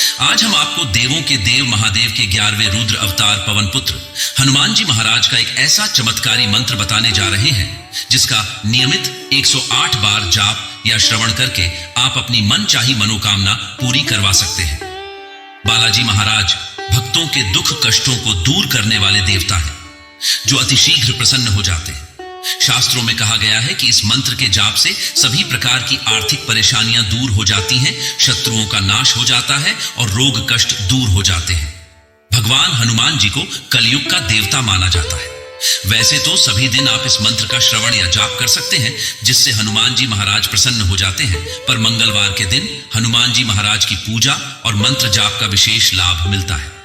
आज हम आपको देवों के देव महादेव के 11वें रुद्र अवतार पवन पुत्र हनुमान जी महाराज का एक ऐसा चमत्कारी मंत्र बताने जा रहे हैं जिसका नियमित 108 बार जाप या श्रवण करके आप अपनी मनचाही मनोकामना पूरी करवा सकते हैं। बालाजी महाराज भक्तों के दुख कष्टों को दूर करने वाले देवता हैं, जो अतिशीघ्र प्रसन्न हो जाते हैं। शास्त्रों में कहा गया है कि इस मंत्र के जाप से सभी प्रकार की आर्थिक परेशानियां दूर हो जाती हैं, शत्रुओं का नाश हो जाता है और रोग कष्ट दूर हो जाते हैं। भगवान हनुमान जी को कलयुग का देवता माना जाता है। वैसे तो सभी दिन आप इस मंत्र का श्रवण या जाप कर सकते हैं, जिससे हनुमान जी महाराज प्रसन्न हो जाते हैं, पर मंगलवार के दिन हनुमान जी महाराज की पूजा और मंत्र जाप का विशेष लाभ मिलता है।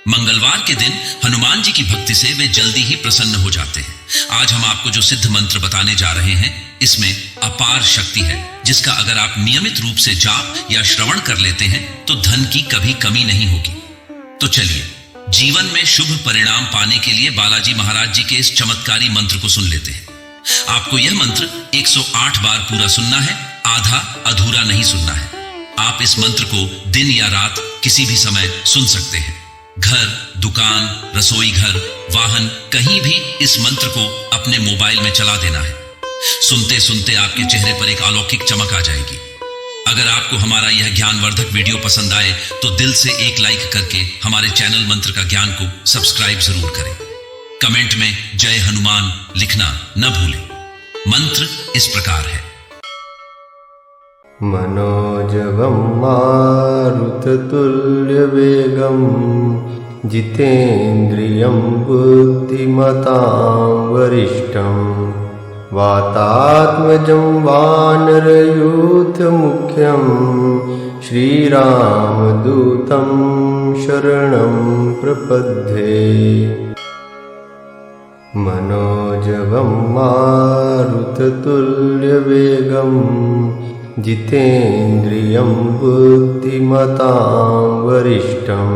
मंगलवार के दिन हनुमान जी की भक्ति से वे जल्दी ही प्रसन्न हो जाते हैं। आज हम आपको जो सिद्ध मंत्र बताने जा रहे हैं, इसमें अपार शक्ति है, जिसका अगर आप नियमित रूप से जाप या श्रवण कर लेते हैं तो धन की कभी कमी नहीं होगी। तो चलिए जीवन में शुभ परिणाम पाने के लिए बालाजी महाराज जी के इस चमत्कारी मंत्र को सुन लेते हैं। आपको यह मंत्र 108 बार पूरा सुनना है, आधा अधूरा नहीं सुनना है। आप इस मंत्र को दिन या रात किसी भी समय सुन सकते हैं। घर, दुकान, रसोई घर, वाहन, कहीं भी इस मंत्र को अपने मोबाइल में चला देना है। सुनते सुनते आपके चेहरे पर एक अलौकिक चमक आ जाएगी। अगर आपको हमारा यह ज्ञानवर्धक वीडियो पसंद आए तो दिल से एक लाइक करके हमारे चैनल मंत्र का ज्ञान को सब्सक्राइब जरूर करें। कमेंट में जय हनुमान लिखना न भूलें। मंत्र इस प्रकार है। मनोजवं मारुततुल्यवेगं जितेन्द्रियं बुद्धिमतां वरिष्ठं वातात्मजं वानरयूथमुख्यं श्रीरामदूतं शरणं प्रपद्ये। मनोजवं मारुततुल्यवेगं जितेन्द्रियं बुद्धिमतां वरिष्ठं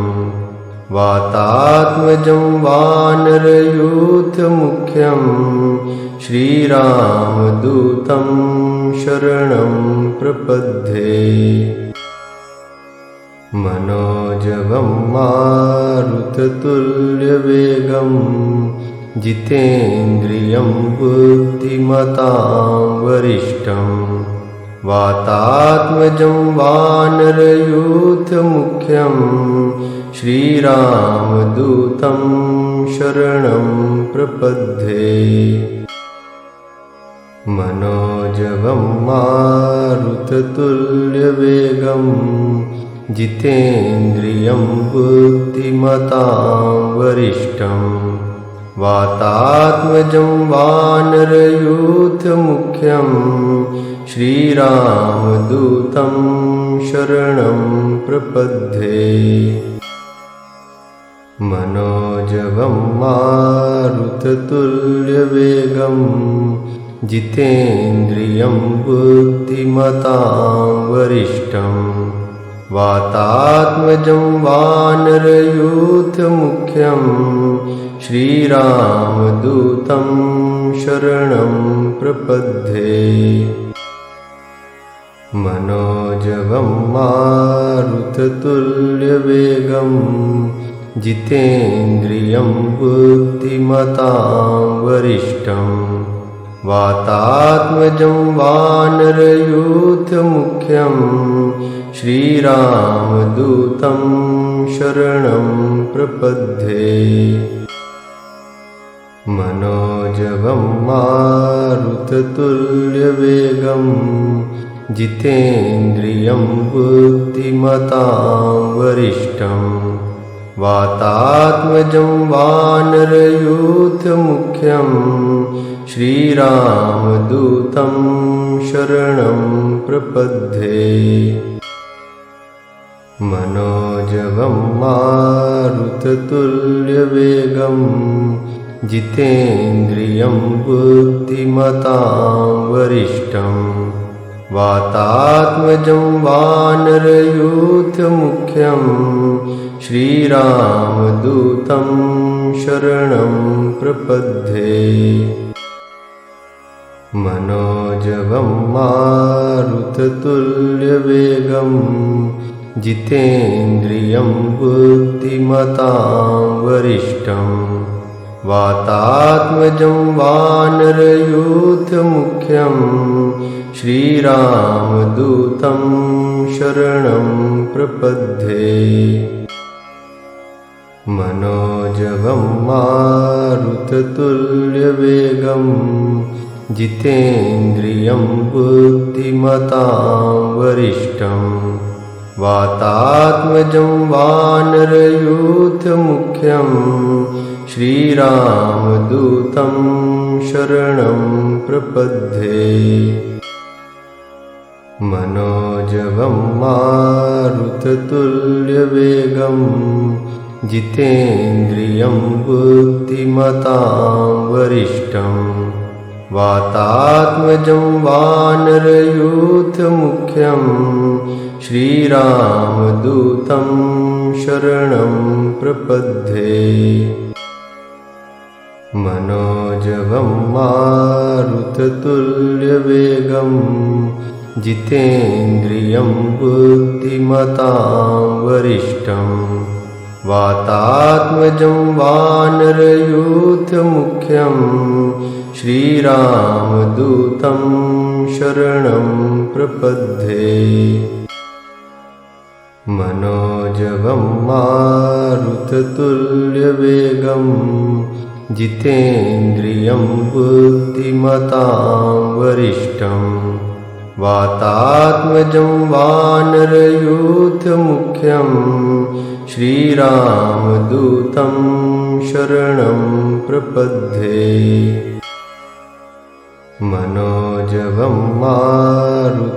वातात्मजं वानरयूथमुख्यं श्रीरामदूतं शरणं प्रपद्ये। मनोजवं मारुततुल्यवेगं जितेन्द्रियं बुद्धिमतां वरिष्ठं वातात्मजं वानरयूथमुख्यं श्रीरामदूतं शरणं प्रपद्ये। मनोजवं मारुततुल्यवेगं जितेन्द्रियं बुद्धिमतां वरिष्ठं वातात्मजं वानरयूथमुख्यं श्रीरामदूतं शरणं प्रपद्ये। मनोजवं मारुततुल्यवेगं जितेन्द्रियं बुद्धिमतां वरिष्ठं वातात्मजं वानरयूथमुख्यं श्रीरामदूतं शरणं प्रपद्ये। मनोजवं मारुततुल्यवेगं जितेन्द्रियं बुद्धिमतां वरिष्ठं वातात्मजं वानरयूथमुख्यं श्रीरामदूतं शरणं प्रपद्ये। मनोजवं मारुततुल्यवेगं जितेन्द्रियं बुद्धिमतां वरिष्ठं वातात्मजं वानरयूथमुख्यं श्रीरामदूतं शरणं प्रपद्ये। मनोजवं मारुततुल्यवेगं जितेन्द्रियं बुद्धिमतां वरिष्ठं वातात्मजं वानरयूथमुख्यं श्रीरामदूतं शरणं प्रपद्ये। मनोजवं मारुततुल्यवेगं जितेन्द्रियं बुद्धिमतां वरिष्ठं वातात्मजं वानरयूथमुख्यं श्रीरामदूतं शरणं प्रपद्ये। मनोजवं मारुततुल्यवेगं जितेन्द्रियं बुद्धिमतां वरिष्ठं वातात्मजं वानरयूथमुख्यं श्रीरामदूतं शरणं प्रपद्ये। मनोजवं मारुततुल्यवेगं जितेन्द्रियं बुद्धिमतां वरिष्ठं वातात्मजं वानरयूथमुख्यं श्रीरामदूतं शरणं प्रपद्ये। मनोजवं मारुततुल्यवेगं जितेन्द्रियं बुद्धिमतां वरिष्ठं वातात्मजं वानरयूथमुख्यं श्रीरामदूतं शरणं प्रपद्ये। मनोजवं मारुततुल्यवेगं जितेन्द्रियं बुद्धिमतां वरिष्ठं वातात्मजं वानरयूथमुख्यं श्रीरामदूतं शरणं प्रपद्ये। मनोजवं मारुततुल्यवेगं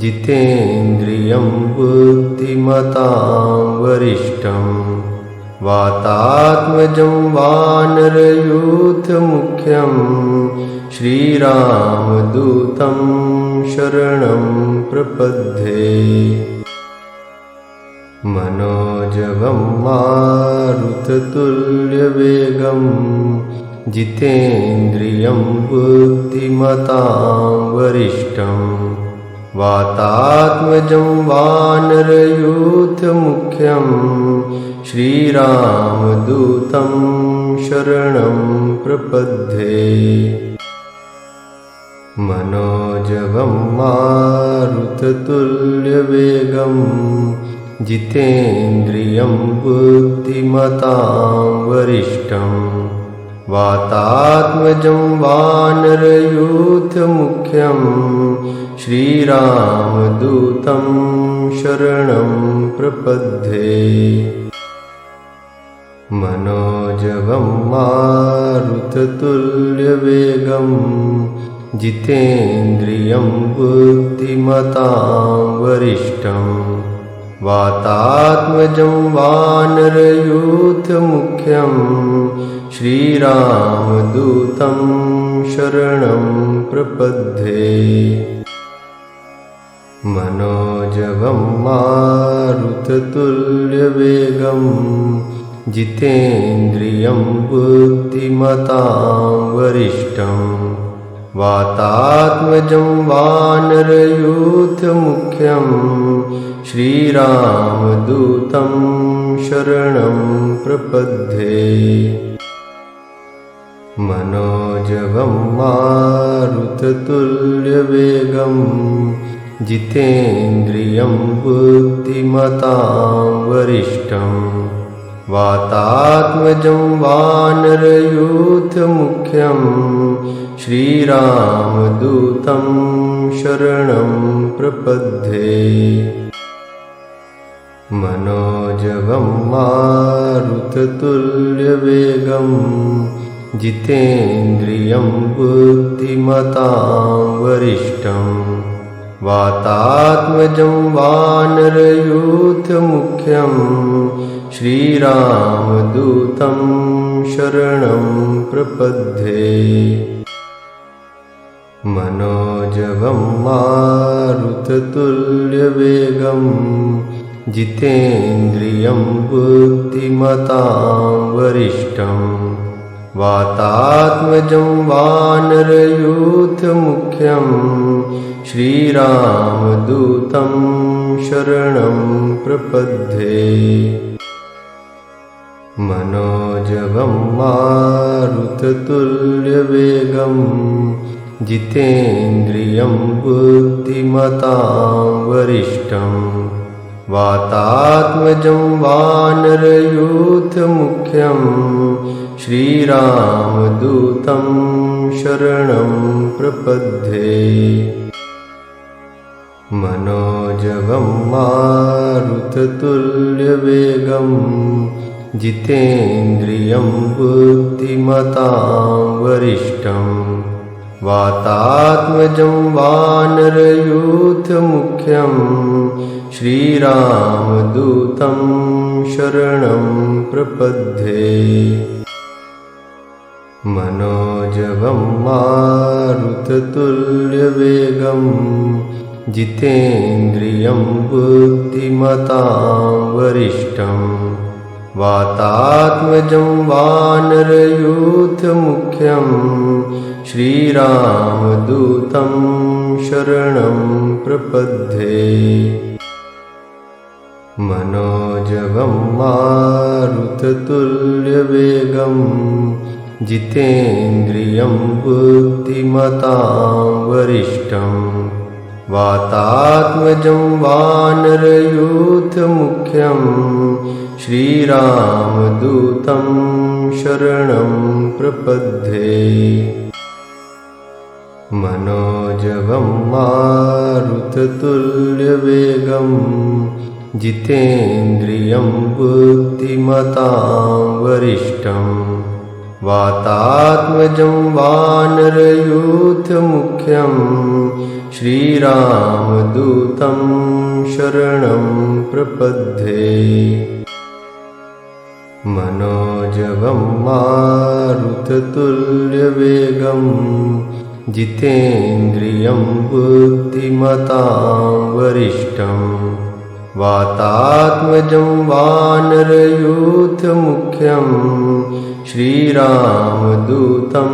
जितेन्द्रियं बुद्धिमतां वरिष्ठं वातात्मजं वानरयूथमुख्यं श्रीरामदूतं शरणं प्रपद्ये। मनोजवं मारुततुल्यवेगं जितेन्द्रियं बुद्धिमतां वरिष्ठं वातात्मजं वानरयूथमुख्यं श्रीरामदूतं शरणं प्रपद्ये। मनोजवं मारुततुल्यवेगं जितेन्द्रियं बुद्धिमतां वरिष्ठं वातात्मजं वानरयूथमुख्यं श्रीरामदूतं शरणं प्रपद्ये। मनोजवं मारुततुल्यवेगं जितेन्द्रियं बुद्धिमतां वरिष्ठं वातात्मजं वानरयूथमुख्यं श्रीरामदूतं शरणं प्रपद्ये। मनोजवं मारुततुल्यवेगं जितेन्द्रियं बुद्धिमतां वरिष्ठं वातात्मजं वानरयूथमुख्यं श्रीरामदूतं शरणं प्रपद्ये। मनोजवं मारुततुल्यवेगं जितेन्द्रियं बुद्धिमतां वरिष्ठं वातात्मजं वानरयूथमुख्यं श्रीरामदूतं शरणं प्रपद्ये। मनोजवं मारुततुल्यवेगं जितेन्द्रियं बुद्धिमतां वरिष्ठं वातात्मजं वानरयूथमुख्यं श्रीरामदूतं शरणं प्रपद्ये। मनोजवं मारुततुल्यवेगं जितेन्द्रियं बुद्धिमतां वरिष्ठं वातात्मजं वानरयूथमुख्यं श्रीरामदूतं शरणं प्रपद्ये। मनोजवं मारुततुल्यवेगं जितेन्द्रियं बुद्धिमतां वरिष्ठं वातात्मजं वानरयूथमुख्यं श्रीरामदूतं शरणं प्रपद्ये। मनोजवं मारुततुल्यवेगं जितेन्द्रियं बुद्धिमतां वरिष्ठं वातात्मजं वानरयूथमुख्यं श्रीरामदूतं शरणं प्रपद्ये। मनोजवं मारुततुल्यवेगं जितेन्द्रियं बुद्धिमतां वरिष्ठं वातात्मजं वानरयूथमुख्यं श्रीरामदूतं शरणं प्रपद्ये। मनोजवं मारुततुल्यवेगं जितेन्द्रियं बुद्धिमतां वरिष्ठं वातात्मजं वानरयूथमुख्यं श्रीरामदूतं शरणं प्रपद्ये। मनोजवं मारुततुल्यवेगं जितेन्द्रियं बुद्धिमतां वरिष्ठं वातात्मजं वानरयूथमुख्यं श्रीरामदूतं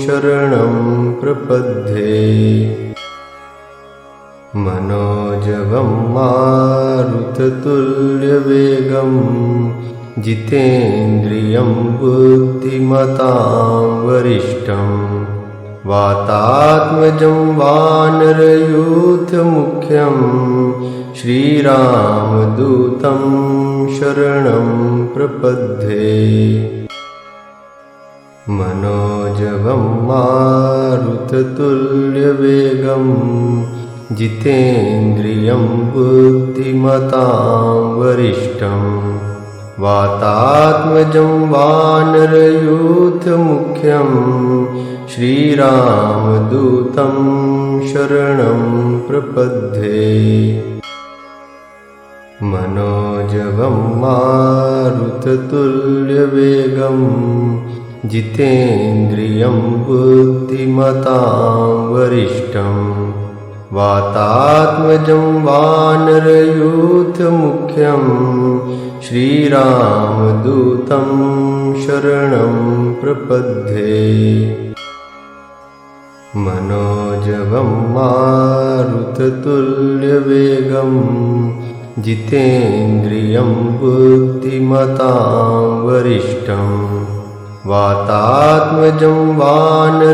शरणं प्रपद्ये। मनोजवं मारुततुल्यवेगं जितेन्द्रियं बुद्धिमतां वरिष्ठं वातात्मजं वानरयूथमुख्यं श्रीरामदूतं शरणं प्रपद्ये। मनोजवं मारुततुल्यवेगं जितेन्द्रियं बुद्धिमतां वरिष्ठं वातात्मजं वानरयूथमुख्यं श्रीरामदूतं शरणं प्रपद्ये। मनोजवं मारुततुल्यवेगं जितेन्द्रियं बुद्धिमतां वरिष्ठं वातात्मजं वानरयूथमुख्यं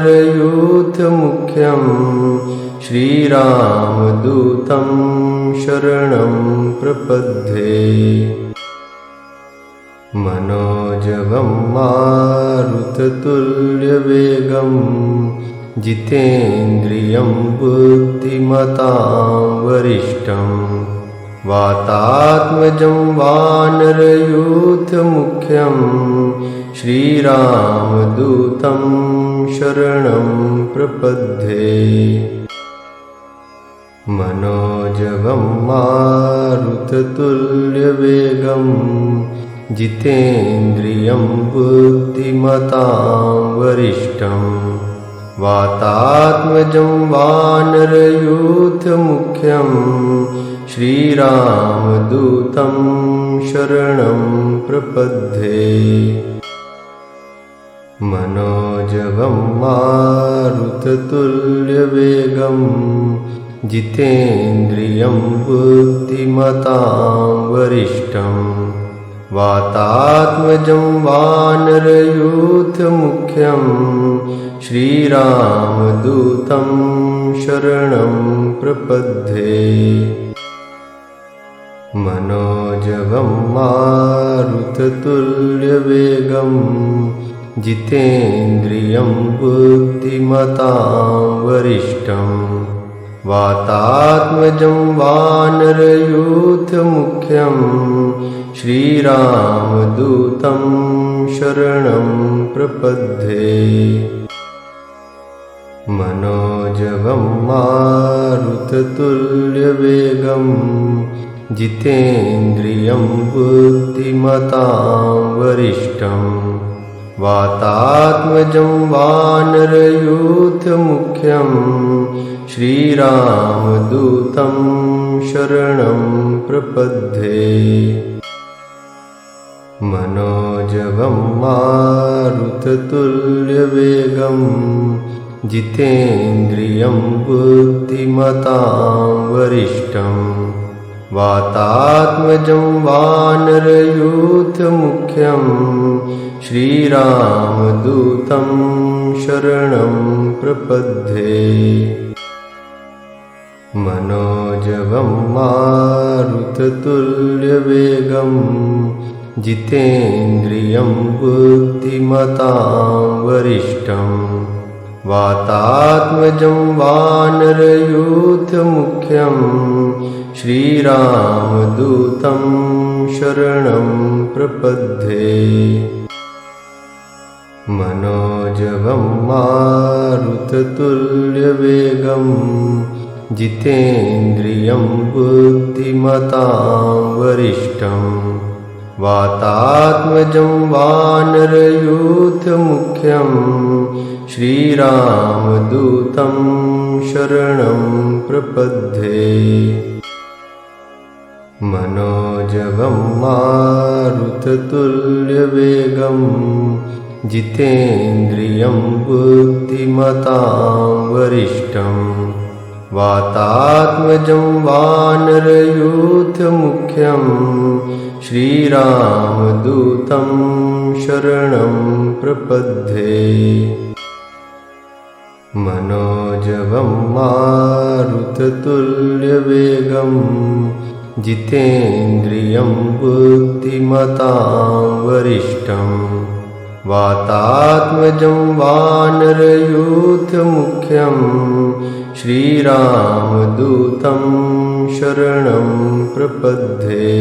श्रीरामदूतं शरणं प्रपद्ये। मनोजवं मारुततुल्यवेगं जितेन्द्रियं बुद्धिमतां वरिष्ठं वातात्मजं वानरयूथमुख्यं श्रीरामदूतं शरणं प्रपद्ये। मनोजवं मारुततुल्यवेगं जितेन्द्रियं बुद्धिमतां वरिष्ठं वातात्मजं वानरयूथमुख्यं मनोजवं मारुततुल्यवेगं जितेन्द्रियं बुद्धिमतां वरिष्ठं वातात्मजं वानरयूथमुख्यं श्रीरामदूतं शरणं प्रपद्ये। मनोजवं मारुततुल्यवेगं जितेन्द्रियं बुद्धिमतां वरिष्ठं वातात्मजं वानरयूथमुख्यं श्रीरामदूतं शरणं प्रपद्ये। मनोजवं मारुततुल्यवेगं जितेन्द्रियं बुद्धिमतां वरिष्ठं वातात्मजं वानरयूथमुख्यं श्रीरामदूतं शरणं प्रपद्ये। मनोजवं मारुततुल्यवेगं जितेन्द्रियं बुद्धिमतां वरिष्ठं वातात्मजं वानरयूथमुख्यं श्रीरामदूतं शरणं प्रपद्ये। मनोजवं मारुततुल्यवेगं जितेन्द्रियं बुद्धिमतां वरिष्ठं वातात्मजं वानरयूथमुख्यं श्रीरामदूतं शरणं प्रपद्ये। मनोजवं मारुततुल्यवेगं जितेन्द्रियं बुद्धिमतां वरिष्ठं वातात्मजं वानरयूथमुख्यं श्रीरामदूतं शरणं प्रपद्ये। मनोजवं मारुततुल्यवेगं जितेन्द्रियं बुद्धिमतां वरिष्ठं वातात्मजं वानरयूथमुख्यं श्रीरामदूतं शरणं प्रपद्ये। मनोजवं मारुततुल्यवेगं जितेन्द्रियं बुद्धिमतां वरिष्ठं वातात्मजं वानरयूथमुख्यं श्रीरामदूतं शरणं प्रपद्ये।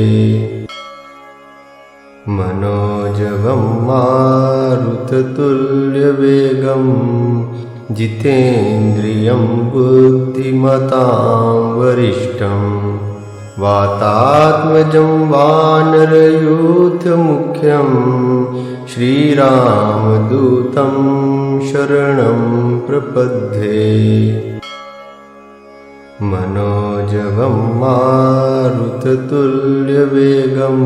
मनोजवं मारुततुल्यवेगं जितेन्द्रियं बुद्धिमतां वरिष्ठं वातात्मजं वानरयूथमुख्यं श्रीरामदूतं शरणं प्रपद्ये। मनोजवं मारुततुल्यवेगं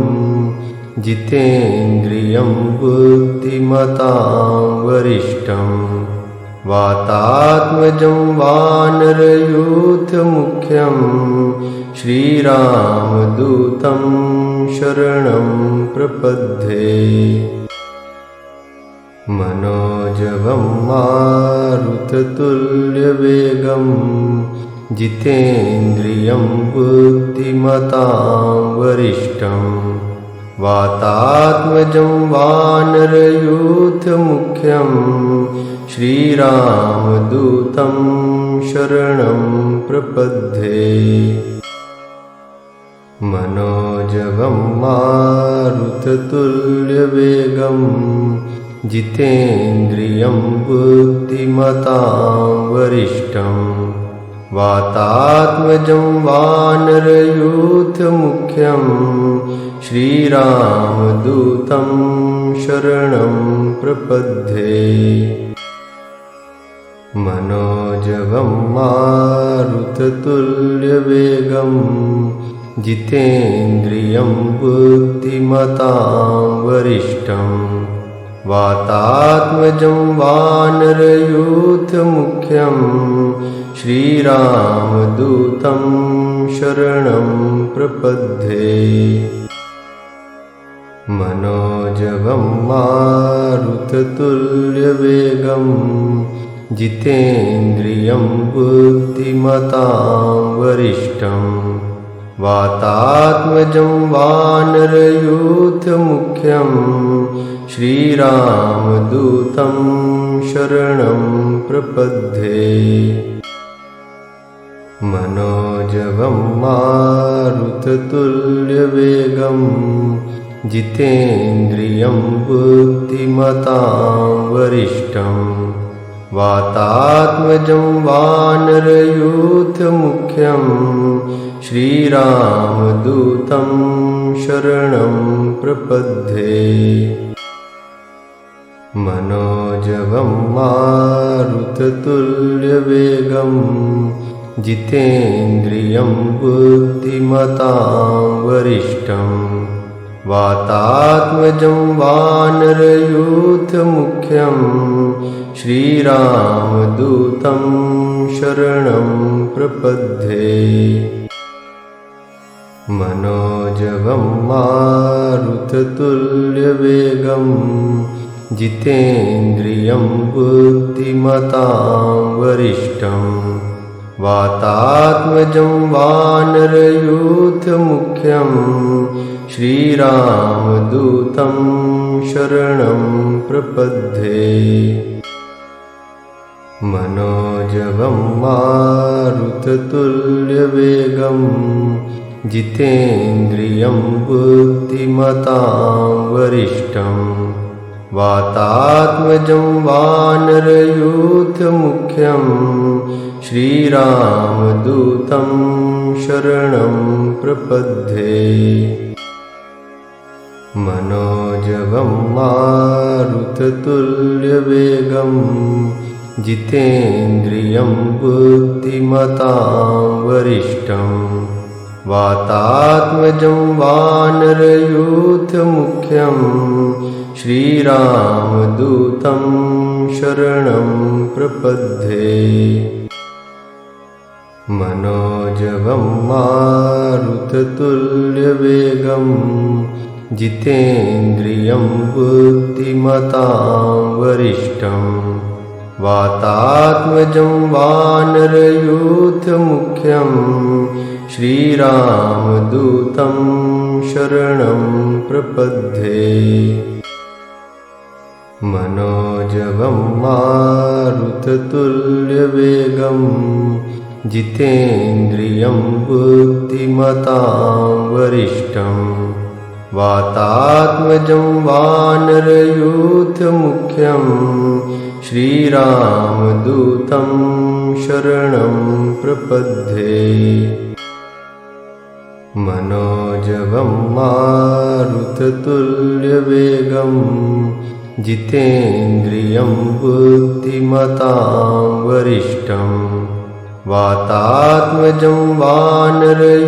जितेन्द्रियं बुद्धिमतां वरिष्ठं वातात्मजं वानरयूथमुख्यं श्रीरामदूतं शरणं प्रपद्ये। मनोजवं मारुततुल्यवेगं जितेन्द्रियं बुद्धिमतां वरिष्ठं वातात्मजं वानरयूथमुख्यं श्रीरामदूतं शरणं प्रपद्ये। मनोजवं मारुततुल्यवेगं जितेन्द्रियं बुद्धिमतां वरिष्ठं वातात्मजं वानरयूथमुख्यं श्रीरामदूतं शरणं प्रपद्ये। मनोजवं मारुततुल्यवेगं जितेन्द्रियं बुद्धिमतां वरिष्ठं वातात्मजं वानरयूथमुख्यं श्रीरामदूतं शरणं प्रपद्ये। मनोजवं मारुततुल्यवेगं जितेन्द्रियं बुद्धिमतां वरिष्ठं वातात्मजं वानरयूथमुख्यं श्रीरामदूतं शरणं प्रपद्ये। मनोजवं मारुततुल्यवेगं जितेन्द्रियं बुद्धिमतां वरिष्ठं वातात्मजं वानरयूथमुख्यं श्रीरामदूतं शरणं प्रपद्ये। मनोजवं मारुततुल्यवेगं जितेन्द्रियं बुद्धिमतां वरिष्ठं वातात्मजं वानरयूथमुख्यं श्रीरामदूतं शरणं प्रपद्ये। मनोजवं मारुततुल्यवेगं जितेन्द्रियं बुद्धिमतां वरिष्ठं वातात्मजं वानरयूथमुख्यं श्रीरामदूतं शरणं प्रपद्ये। मनोजवं मारुततुल्यवेगं जितेन्द्रियं बुद्धिमतां वरिष्ठं वातात्मजं वानरयूथमुख्यं श्रीरामदूतं शरणं प्रपद्ये। मनोजवं मारुततुल्यवेगं जितेन्द्रियं बुद्धिमतां वरिष्ठं वातात्मजं वानरयूथमुख्यं श्रीरामदूतं शरणं प्रपद्ये। मनोजवं मारुततुल्यवेगं जितेन्द्रियं बुद्धिमतां वरिष्ठं वातात्मजं वानरयूथमुख्यं श्रीरामदूतं शरणं प्रपद्ये। मनोजवं मारुततुल्यवेगं जितेन्द्रियं बुद्धिमतां वरिष्ठं वातात्मजं वानरयूथमुख्यं श्रीरामदूतं शरणं प्रपद्ये। मनोजवं मारुततुल्यवेगं जितेन्द्रियं बुद्धिमतां वरिष्ठं वातात्मजं वानरयूथमुख्यं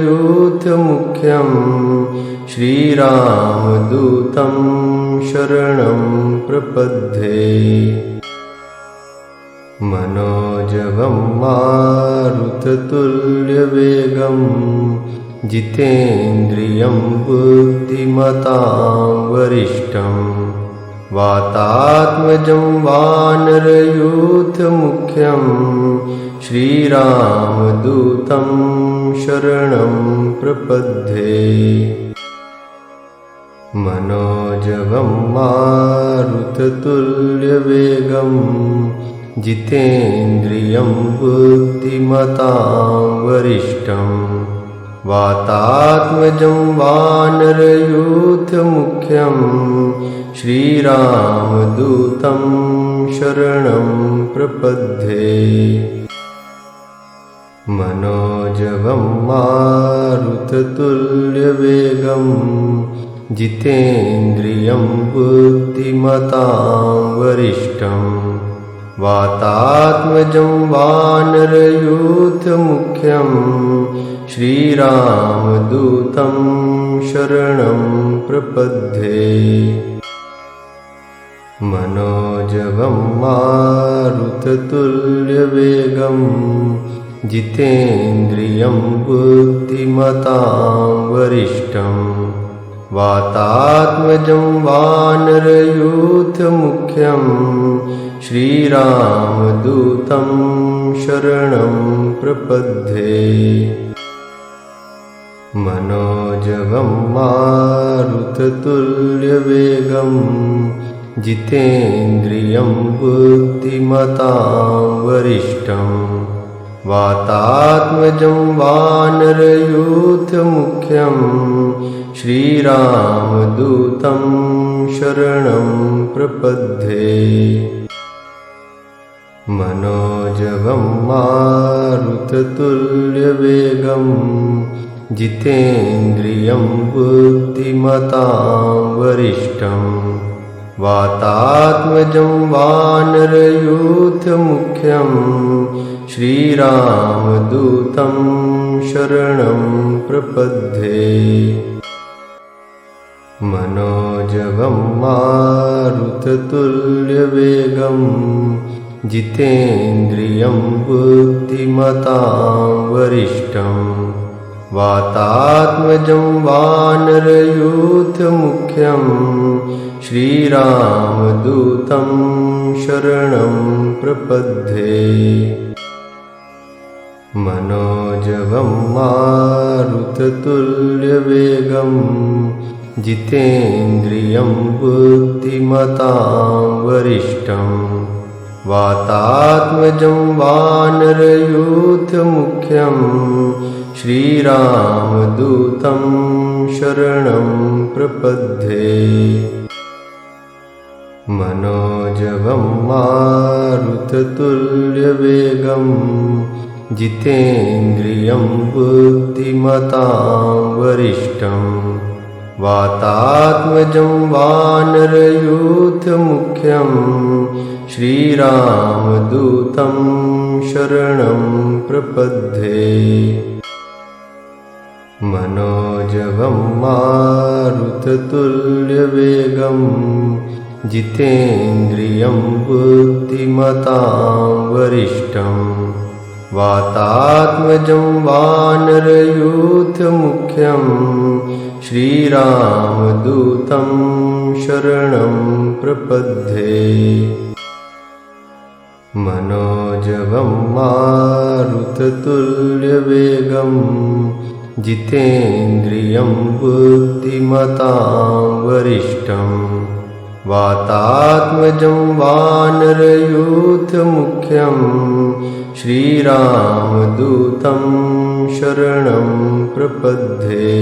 श्रीरामदूतं शरणं प्रपद्ये। मनोजवं मारुततुल्यवेगं जितेन्द्रियं बुद्धिमतां वरिष्ठं वातात्मजं वानरयूथमुख्यं श्रीरामदूतं शरणं प्रपद्ये। मनोजवं मारुततुल्यवेगं जितेन्द्रियं बुद्धिमतां वरिष्ठं वातात्मजं वानरयूथमुख्यं श्रीरामदूतं शरणं प्रपद्ये। मनोजवं मारुततुल्यवेगं जितेन्द्रियं बुद्धिमतां वरिष्ठं वातात्मजं वानरयूथमुख्यं श्रीरामदूतं शरणं प्रपद्ये। मनोजवं मारुततुल्यवेगं जितेन्द्रियं बुद्धिमतां वरिष्ठं वातात्मजं वानरयूथमुख्यं श्रीरामदूतं शरणं प्रपद्ये। मनोजवं मारुततुल्यवेगं जितेन्द्रियं बुद्धिमतां वरिष्ठं वातात्मजं वानरयूथमुख्यं श्रीरामदूतं शरणं प्रपद्ये। मनोजवं मारुततुल्यवेगं जितेन्द्रियं बुद्धिमतां वरिष्ठं वातात्मजं वानरयूथमुख्यं श्रीरामदूतं शरणं प्रपद्ये। मनोजवं मारुततुल्यवेगं जितेन्द्रियं बुद्धिमतां वरिष्ठं वातात्मजं वानरयूथमुख्यं श्रीरामदूतं शरणं प्रपद्ये। मनोजवं मारुततुल्यवेगं जितेन्द्रियं बुद्धिमतां वरिष्ठं वातात्मजं वानरयूथमुख्यं श्रीरामदूतं शरणं प्रपद्ये। मनोजवं मारुततुल्यवेगं जितेन्द्रियं बुद्धिमतां वरिष्ठं वातात्मजं वानरयूथमुख्यं श्रीरामदूतं शरणं प्रपद्ये। मनोजवं मारुततुल्यवेगं जितेन्द्रियं बुद्धिमतां वरिष्ठं वातात्मजं वानरयूथमुख्यं श्रीरामदूतं शरणं प्रपद्ये। मनोजवं मारुततुल्यवेगं जितेन्द्रियं बुद्धिमतां वरिष्ठं वातात्मजं वानरयूथमुख्यं श्रीरामदूतं शरणं प्रपद्ये।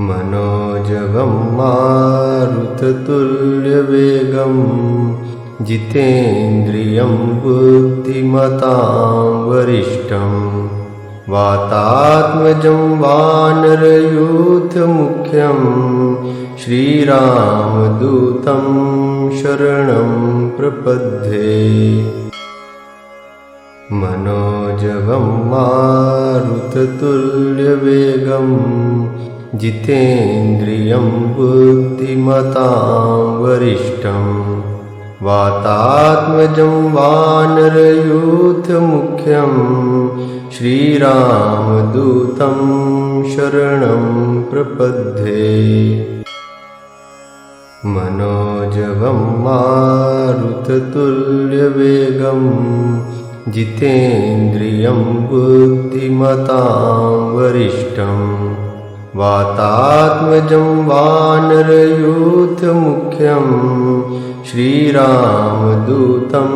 मनोजवं मारुततुल्यवेगं जितेन्द्रियं बुद्धिमतां वरिष्ठं वातात्मजं वानरयूथमुख्यं श्रीरामदूतं शरणं प्रपद्ये। मनोजवं मारुततुल्यवेगं जितेन्द्रियं बुद्धिमतां वरिष्ठं वातात्मजं वानरयूथमुख्यं श्रीरामदूतं शरणं प्रपद्ये। मनोजवं मारुततुल्यवेगं जितेन्द्रियं बुद्धिमतां वरिष्ठं वातात्मजं वानरयूथमुख्यं श्रीरामदूतं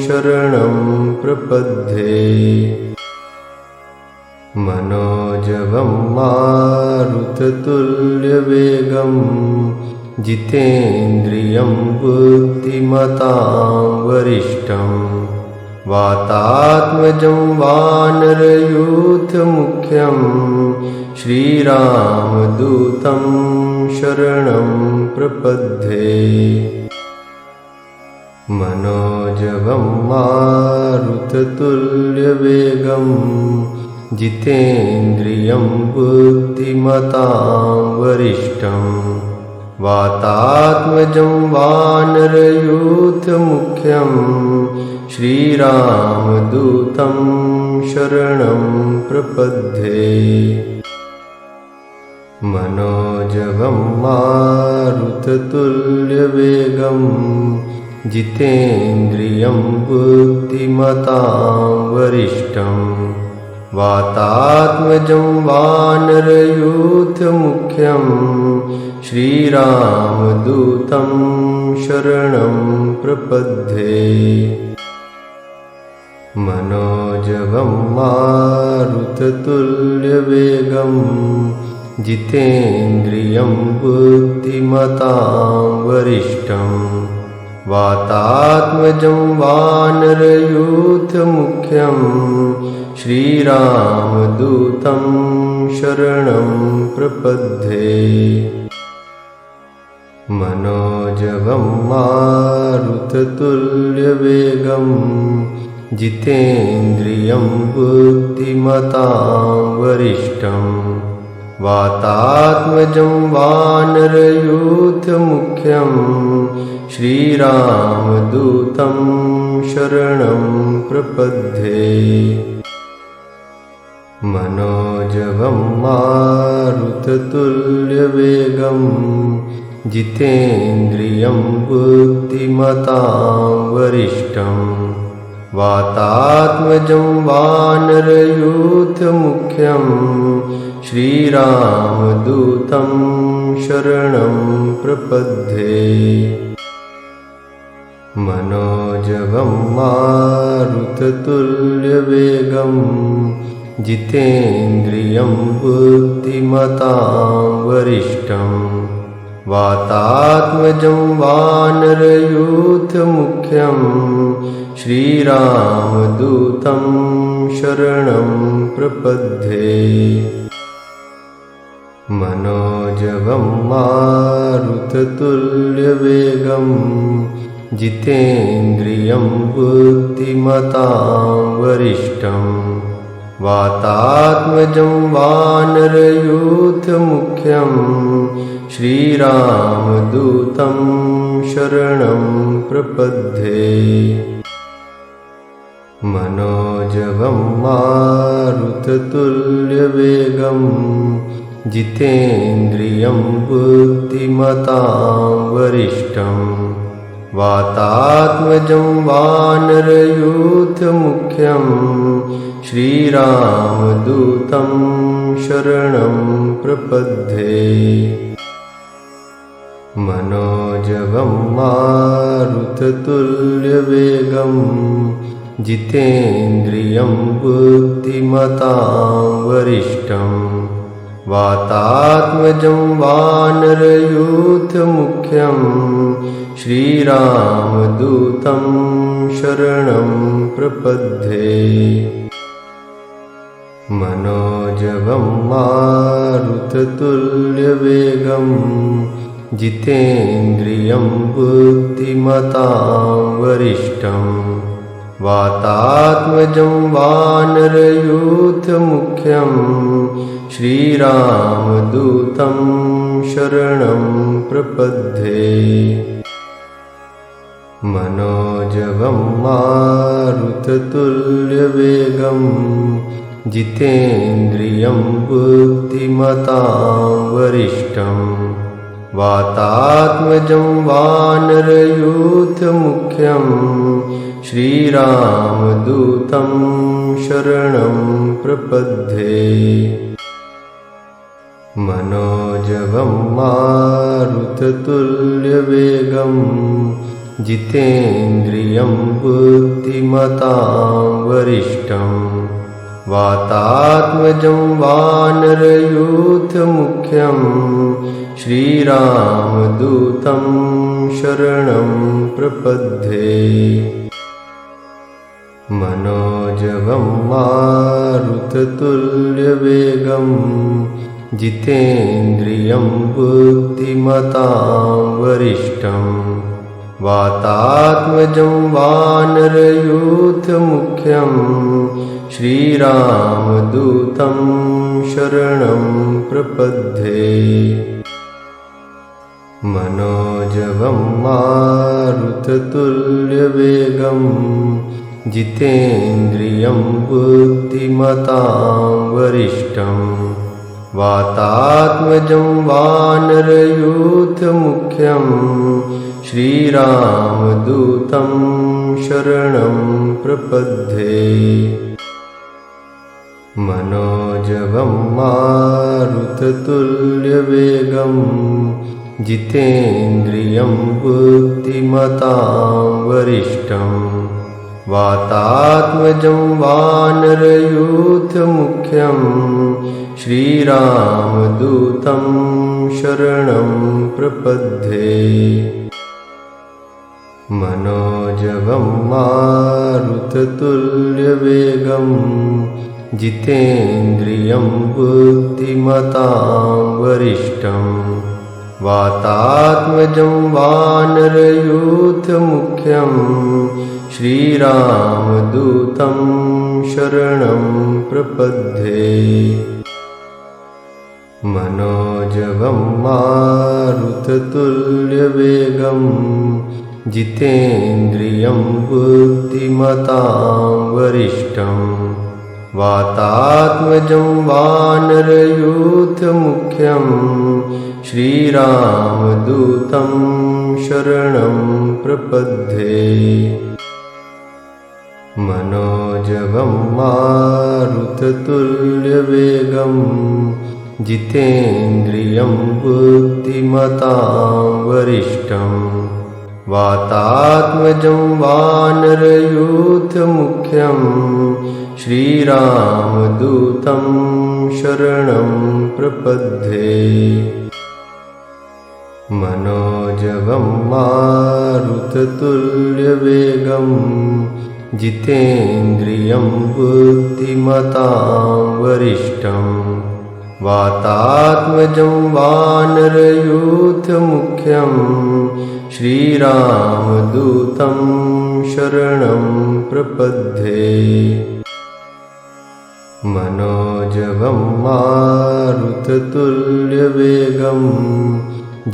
शरणं प्रपद्ये। मनोजवं मारुततुल्यवेगं जितेन्द्रियं बुद्धिमतां वरिष्ठं वातात्मजं वानरयूथमुख्यं श्रीरामदूतं शरणं प्रपद्ये। मनोजवं मारुततुल्यवेगं जितेन्द्रियं बुद्धिमतां वरिष्ठं वातात्मजं वानरयूथमुख्यं श्रीरामदूतं शरणं प्रपद्ये मनोजवं मारुततुल्यवेगं जितेन्द्रियं बुद्धिमतां वरिष्ठं वातात्मजं वानरयूथमुख्यं श्रीरामदूतं शरणं प्रपद्ये मनोजवं मारुततुल्यवेगं जितेन्द्रियं बुद्धिमतां वरिष्ठं वातात्मजं वानरयूथमुख्यं श्रीरामदूतं शरणं प्रपद्ये मनोजवं मारुततुल्यवेगं जितेन्द्रियं बुद्धिमतां वरिष्ठं वातात्मजं वानरयूथमुख्यं श्रीरामदूतं शरणं प्रपद्ये मनोजवं मारुततुल्यवेगं जितेन्द्रियं बुद्धिमतां वरिष्ठं वातात्मजं वानरयूथमुख्यं श्रीरामदूतं शरणं प्रपद्ये मनोजवं मारुततुल्यवेगं जितेन्द्रियं बुद्धिमतां वरिष्ठं वातात्मजं वानरयूथमुख्यं श्रीरामदूतं शरणं प्रपद्ये मनोजवं मारुततुल्यवेगं जितेन्द्रियं बुद्धिमतां वरिष्ठं वातात्मजं वानरयूथमुख्यं श्रीरामदूतं शरणं प्रपद्ये मनोजवं मारुततुल्यवेगं जितेन्द्रियं बुद्धिमतां वरिष्ठं वातात्मजं वानरयूथमुख्यं श्रीरामदूतं शरणं प्रपद्ये मनोजवं मारुततुल्यवेगं जितेन्द्रियं बुद्धिमतां वरिष्ठं वातात्मजं वानरयूथमुख्यं श्रीरामदूतं शरणं प्रपद्ये मनोजवं मारुततुल्यवेगं जितेन्द्रियं बुद्धिमतां वरिष्ठं वातात्मजं वानरयूथमुख्यं श्रीरामदूतं शरणं प्रपद्ये मनोजवं मारुततुल्यवेगं जितेन्द्रियं बुद्धिमतां वरिष्ठं वातात्मजं वानरयूथमुख्यं श्रीरामदूतं शरणं प्रपद्ये मनोजवं मारुततुल्यवेगं जितेन्द्रियं बुद्धिमतां वरिष्ठं वातात्मजं वानरयूथमुख्यं श्रीरामदूतं शरणं प्रपद्ये मनोजवं मारुततुल्यवेगं जितेन्द्रियं बुद्धिमतां वरिष्ठं वातात्मजं वानरयूथमुख्यं श्रीरामदूतं शरणं प्रपद्ये मनोजवं मारुततुल्यवेगं जितेन्द्रियं बुद्धिमतां वरिष्ठं वातात्मजं वानरयूथमुख्यं श्रीरामदूतं शरणं प्रपद्ये। मनोजवं मारुततुल्यवेगं जितेन्द्रियं बुद्धिमतां वरिष्ठं वातात्मजं वानरयूथमुख्यं श्रीरामदूतं शरणं प्रपद्ये। मनोजवं मारुततुल्यवेगं जितेन्द्रियं बुद्धिमतां वरिष्ठं वातात्मजं वानरयूथमुख्यं श्रीरामदूतं शरणं प्रपद्ये। मनोजवं मारुततुल्यवेगं जितेन्द्रियं बुद्धिमतां वरिष्ठं वातात्मजं वानरयूथमुख्यं श्रीरामदूतं शरणं प्रपद्ये। मनोजवं मारुततुल्यवेगं जितेन्द्रियं बुद्धिमतां वरिष्ठं वातात्मजं वानरयूथमुख्यं श्रीरामदूतं शरणं प्रपद्ये। मनोजवं मारुततुल्यवेगं जितेन्द्रियं बुद्धिमतां वरिष्ठं वातात्मजं वानरयूथमुख्यं श्रीरामदूतं शरणं प्रपद्ये। मनोजवं मारुततुल्यवेगं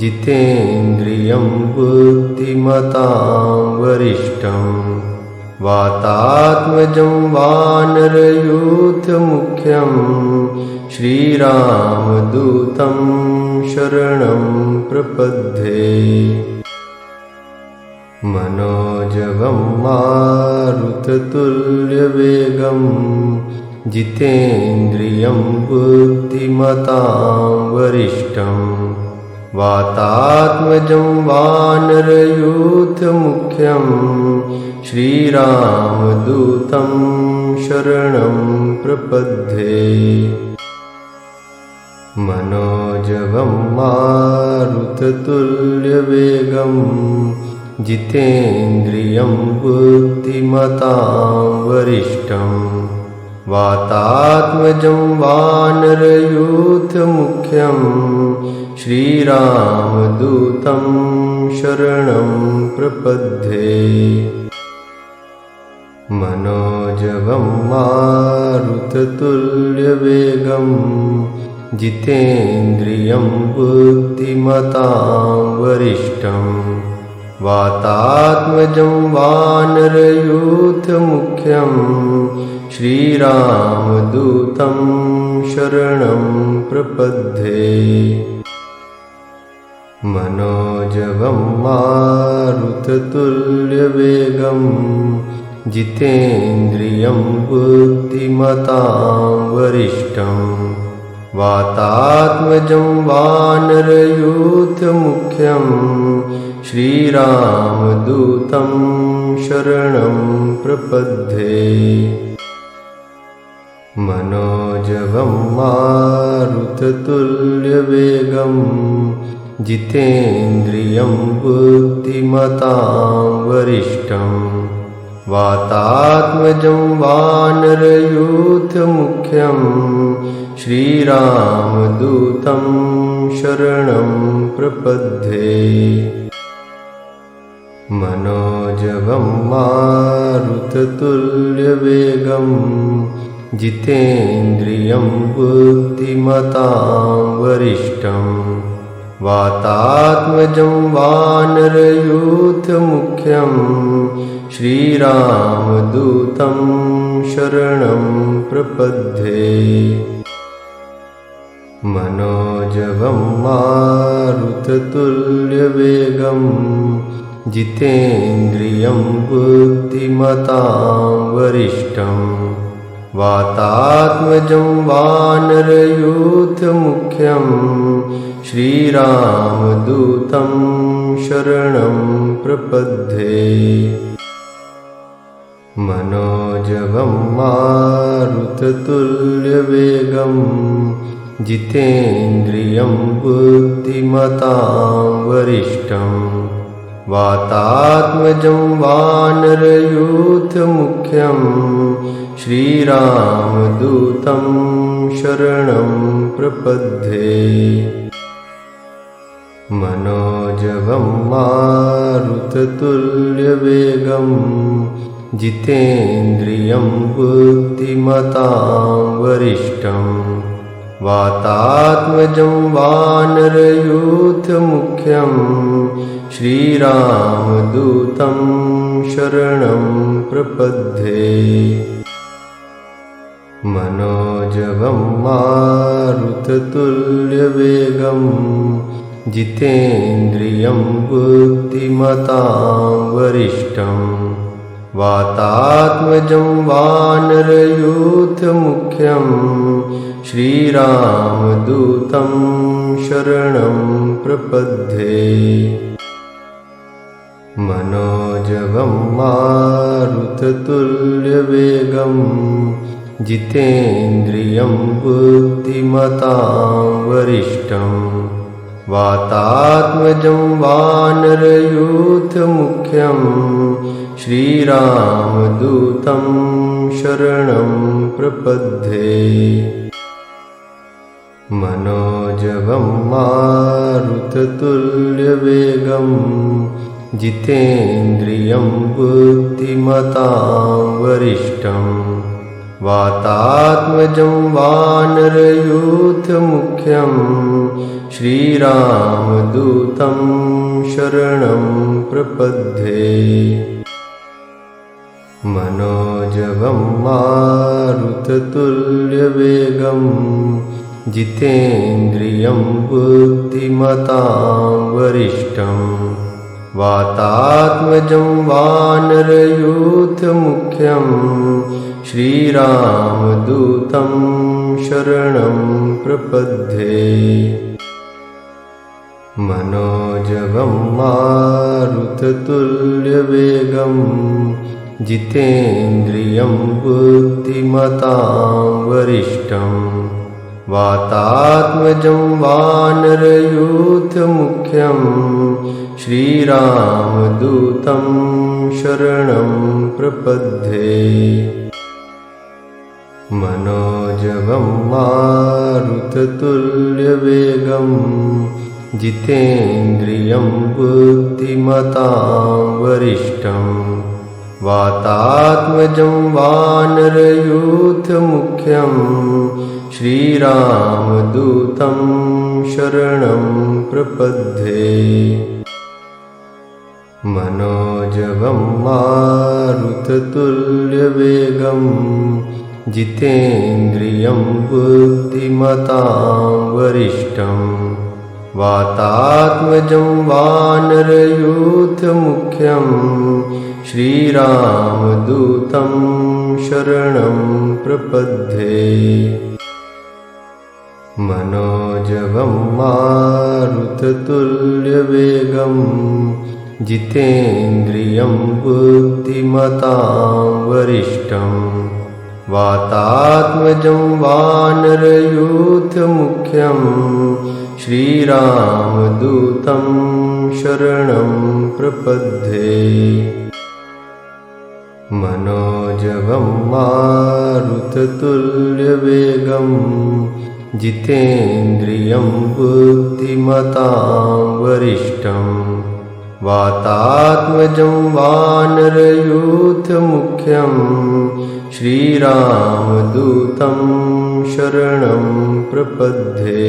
जितेन्द्रियं बुद्धिमतां वरिष्ठं वातात्मजं वानरयूथमुख्यं श्रीरामदूतं शरणं प्रपद्ये। मनोजवं मारुततुल्यवेगं जितेन्द्रियं बुद्धिमतां वरिष्ठं वातात्मजं वानरयूथमुख्यं श्रीरामदूतं शरणं प्रपद्ये। मनोजवं मारुततुल्यवेगं जितेन्द्रियं बुद्धिमतां वरिष्ठं वातात्मजं वानरयूथमुख्यं श्रीरामदूतं शरणं प्रपद्ये। मनोजवं मारुततुल्यवेगं जितेन्द्रियं बुद्धिमतां वरिष्ठं वातात्मजं वानरयूथमुख्यं श्रीरामदूतं शरणं प्रपद्ये। मनोजवं मारुततुल्यवेगं जितेन्द्रियं बुद्धिमतां वरिष्ठं वातात्मजं वानरयूथमुख्यं श्रीरामदूतं शरणं प्रपद्ये। मनोजवं मारुततुल्यवेगं जितेन्द्रियं बुद्धिमतां वरिष्ठं वातात्मजं वानरयूथमुख्यं श्रीरामदूतं शरणं प्रपद्ये। मनोजवं मारुततुल्यवेगं जितेन्द्रियं बुद्धिमतां वरिष्ठं वातात्मजं वानरयूथमुख्यं श्रीरामदूतं शरणं प्रपद्ये। मनोजवं मारुततुल्यवेगं जितेन्द्रियं बुद्धिमतां वरिष्ठं। वातात्मजं वानरयूथमुख्यं श्रीरामदूतं शरणं प्रपद्ये। मनोजवं मारुततुल्यवेगं जितेन्द्रियं बुद्धिमतां वरिष्ठं। वातात्मजं वानरयूथमुख्यं श्रीरामदूतं शरणं प्रपद्ये। मनोजवं मारुततुल्यवेगं जितेन्द्रियं बुद्धिमतां वरिष्ठं। वातात्मजं वानरयूथमुख्यं श्रीरामदूतं शरणं प्रपद्ये। मनोजवं मारुततुल्यवेगं जितेन्द्रियं बुद्धिमतां वरिष्ठं। वातात्मजं वानरयूथमुख्यं श्रीरामदूतं शरणं प्रपद्ये। मनोजवं मारुततुल्यवेगं जितेन्द्रियं बुद्धिमतां वरिष्ठं। वातात्मजं वानरयूथमुख्यं श्रीरामदूतं शरणं प्रपद्ये। मनोजवं मारुततुल्यवेगं जितेन्द्रियं बुद्धिमतां वरिष्ठं। वातात्मजं वानरयूथमुख्यं श्रीरामदूतं शरणं प्रपद्ये। मनोजवं मारुततुल्यवेगं जितेन्द्रियं बुद्धिमतां वरिष्ठं। वातात्मजं वानरयूथमुख्यं श्रीरामदूतं शरणं प्रपद्ये। मनोजवं मारुततुल्यवेगं जितेन्द्रियं बुद्धिमतां वरिष्ठं। वातात्मजं वानरयूथमुख्यं श्रीरामदूतं शरणं प्रपद्ये। मनोजवं मारुततुल्यवेगं जितेन्द्रियं बुद्धिमतां वरिष्ठं। वातात्मजं वानरयूथमुख्यं श्रीरामदूतं शरणं प्रपद्ये। मनोजवं मारुततुल्यवेगं जितेन्द्रियं बुद्धिमतां वरिष्ठं। वातात्मजं वानरयूथमुख्यं श्रीरामदूतं शरणं प्रपद्ये। मनोजवं मारुततुल्यवेगं जितेन्द्रियं बुद्धिमतां वरिष्ठं। वातात्मजं वानरयूथमुख्यं श्रीरामदूतं शरणं प्रपद्ये। मनोजवं मारुततुल्यवेगं जितेन्द्रियं बुद्धिमतां वरिष्ठं। वातात्मजं वानरयूथमुख्यं श्रीरामदूतं शरणं प्रपद्ये।